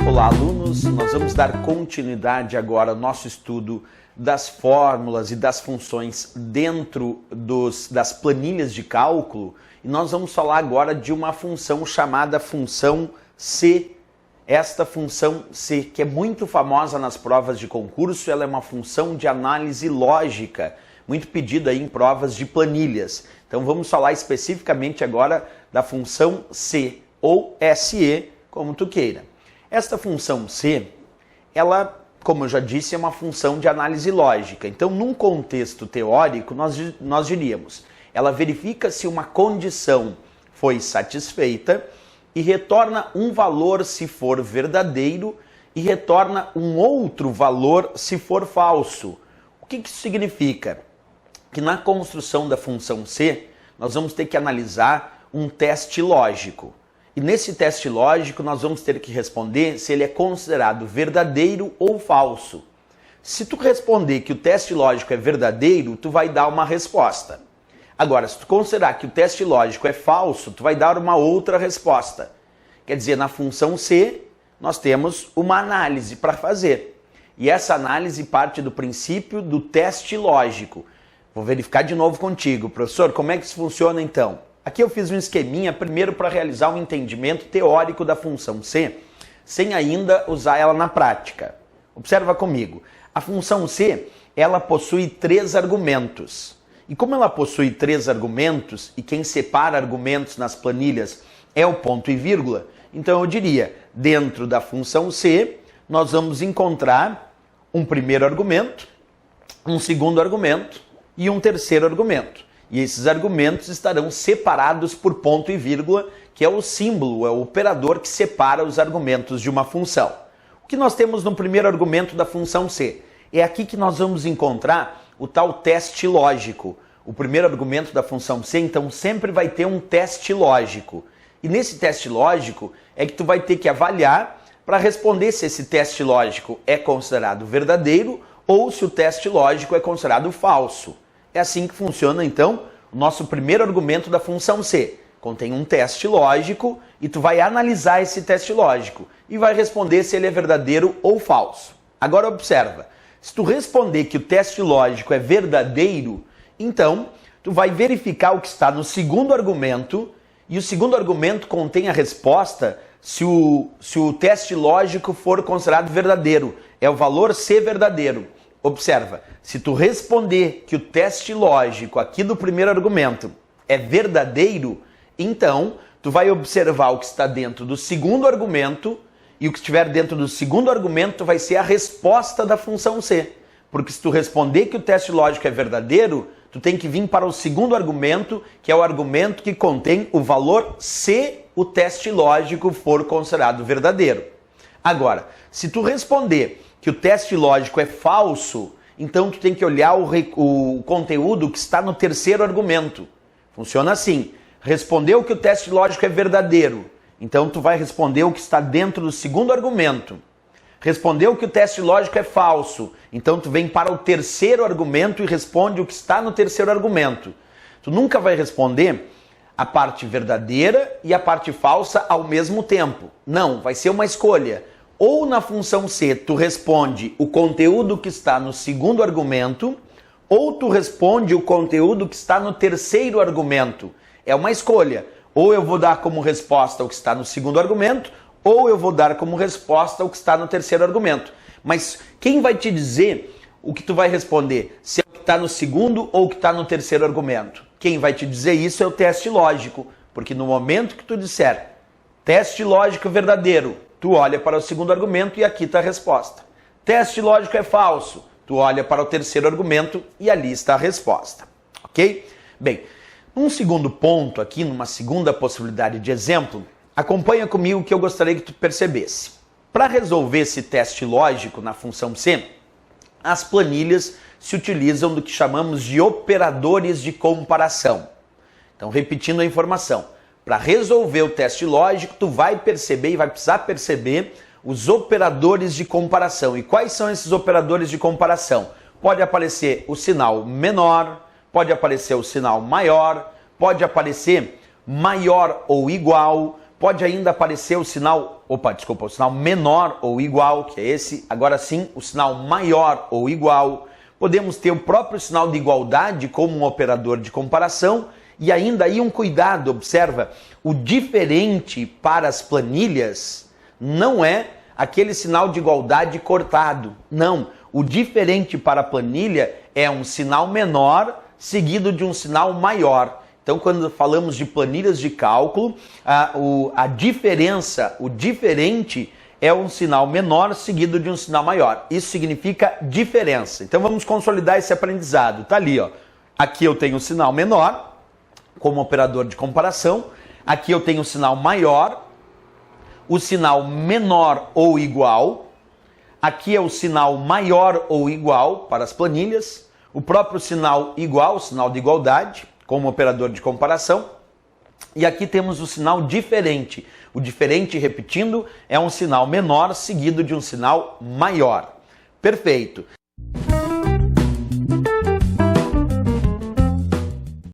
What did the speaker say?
Olá, alunos! Nós vamos dar continuidade agora ao nosso estudo das fórmulas e das funções dentro das planilhas de cálculo. E nós vamos falar agora de uma função chamada função C. Esta função C, que é muito famosa nas provas de concurso, ela é uma função de análise lógica, muito pedida aí em provas de planilhas. Então vamos falar especificamente agora da função C, ou SE, como tu queira. Esta função C, ela, como eu já disse, é uma função de análise lógica. Então, num contexto teórico, nós diríamos, ela verifica se uma condição foi satisfeita e retorna um valor se for verdadeiro e retorna um outro valor se for falso. O que isso significa? Que na construção da função C, nós vamos ter que analisar um teste lógico. E nesse teste lógico, nós vamos ter que responder se ele é considerado verdadeiro ou falso. Se tu responder que o teste lógico é verdadeiro, tu vai dar uma resposta. Agora, se tu considerar que o teste lógico é falso, tu vai dar uma outra resposta. Quer dizer, na função C, nós temos uma análise para fazer. E essa análise parte do princípio do teste lógico. Vou verificar de novo contigo. Professor, como é que isso funciona então? Aqui eu fiz um esqueminha primeiro para realizar um entendimento teórico da função C, sem ainda usar ela na prática. Observa comigo. A função C, ela possui 3 argumentos. E como ela possui 3 argumentos, e quem separa argumentos nas planilhas é o ponto e vírgula, então eu diria, dentro da função C, nós vamos encontrar um primeiro argumento, um segundo argumento e um terceiro argumento. E esses argumentos estarão separados por ponto e vírgula, que é o símbolo, é o operador que separa os argumentos de uma função. O que nós temos no primeiro argumento da função C? É aqui que nós vamos encontrar o tal teste lógico. O primeiro argumento da função C, então, sempre vai ter um teste lógico. E nesse teste lógico é que tu vai ter que avaliar para responder se esse teste lógico é considerado verdadeiro ou se o teste lógico é considerado falso. É assim que funciona, então, o nosso primeiro argumento da função C. Contém um teste lógico e tu vai analisar esse teste lógico e vai responder se ele é verdadeiro ou falso. Agora observa, se tu responder que o teste lógico é verdadeiro, então tu vai verificar o que está no segundo argumento e o segundo argumento contém a resposta se o teste lógico for considerado verdadeiro. É o valor C verdadeiro. Observa, se tu responder que o teste lógico aqui do primeiro argumento é verdadeiro, então tu vai observar o que está dentro do segundo argumento e o que estiver dentro do segundo argumento vai ser a resposta da função C. Porque se tu responder que o teste lógico é verdadeiro, tu tem que vir para o segundo argumento, que é o argumento que contém o valor se o teste lógico for considerado verdadeiro. Agora, se tu responder que o teste lógico é falso, então tu tem que olhar o conteúdo que está no terceiro argumento. Funciona assim. Respondeu que o teste lógico é verdadeiro, então tu vai responder o que está dentro do segundo argumento. Respondeu que o teste lógico é falso, então tu vem para o terceiro argumento e responde o que está no terceiro argumento. Tu nunca vai responder a parte verdadeira e a parte falsa ao mesmo tempo. Não, vai ser uma escolha. Ou na função C tu responde o conteúdo que está no segundo argumento, ou tu responde o conteúdo que está no terceiro argumento. É uma escolha. Ou eu vou dar como resposta o que está no segundo argumento, ou eu vou dar como resposta o que está no terceiro argumento. Mas quem vai te dizer o que tu vai responder? Se é o que está no segundo ou o que está no terceiro argumento? Quem vai te dizer isso é o teste lógico. Porque no momento que tu disser teste lógico verdadeiro, tu olha para o segundo argumento e aqui está a resposta. Teste lógico é falso. Tu olha para o terceiro argumento e ali está a resposta. Ok? Bem, num segundo ponto aqui, numa segunda possibilidade de exemplo, acompanha comigo o que eu gostaria que tu percebesse. Para resolver esse teste lógico na função C, as planilhas se utilizam do que chamamos de operadores de comparação. Então, repetindo a informação. Para resolver o teste lógico, tu vai perceber e vai precisar perceber os operadores de comparação. E quais são esses operadores de comparação? Pode aparecer o sinal menor, pode aparecer o sinal maior, pode aparecer maior ou igual, pode ainda aparecer o sinal o sinal menor ou igual, que é esse. Agora sim, o sinal maior ou igual. Podemos ter o próprio sinal de igualdade como um operador de comparação. E ainda aí um cuidado, observa, o diferente para as planilhas não é aquele sinal de igualdade cortado. Não, o diferente para a planilha é um sinal menor seguido de um sinal maior. Então, quando falamos de planilhas de cálculo, a diferença, o diferente é um sinal menor seguido de um sinal maior. Isso significa diferença. Então, vamos consolidar esse aprendizado. Tá ali, ó. Aqui eu tenho o sinal menor, como operador de comparação. Aqui eu tenho o sinal maior, o sinal menor ou igual. Aqui é o sinal maior ou igual para as planilhas. O próprio sinal igual, o sinal de igualdade, como operador de comparação. E aqui temos o sinal diferente. O diferente, repetindo, é um sinal menor seguido de um sinal maior. Perfeito.